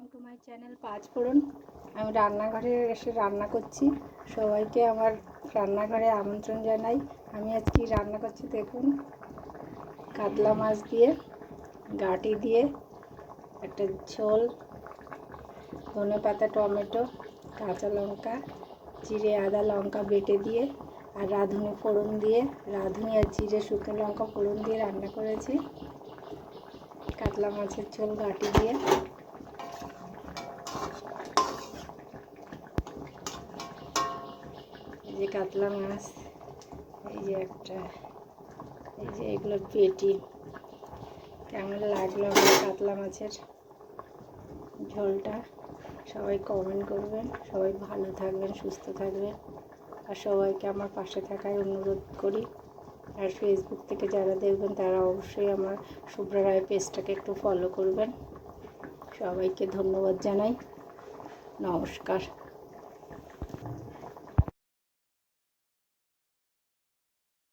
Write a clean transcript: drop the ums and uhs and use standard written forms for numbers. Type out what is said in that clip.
Welcome to my channel পাঁচফোড়ন। আমি রান্নাঘরে এসে রান্না করছি। সবাইকে আমার রান্নাঘরে আমন্ত্রণ জানাই। আমি আজকে রান্না করছি, দেখুন, কাতলা মাছ দিয়ে গাঁটি দিয়ে একটা ঝোল, ধনেপাতা, টমেটো, কাঁচা লঙ্কা, জিরে, আদা, লঙ্কা বেটে দিয়ে আর রাঁধুনি ফোড়ন দিয়ে, রাঁধুনি আর জিরে, শুকনো লঙ্কা ফোড়ন দিয়ে রান্না করেছি কাতলা মাছের ঝোল গাঁটি দিয়ে। এই যে কাতলা মাছ, এই যে একটা, এই যে এগুলো পেটি। কেমন লাগলো আমার কাতলা মাছের ঝোলটা? সবাই কমেন্ট করবেন। সবাই ভালো থাকবেন, সুস্থ থাকবেন, আর সবাইকে আমার পাশে থাকার অনুরোধ করি। আর ফেসবুক থেকে যারা দেখবেন তারা অবশ্যই আমার শুভ্রা রায় পেজটাকে একটু ফলো করবেন। সবাইকে ধন্যবাদ জানাই। নমস্কার।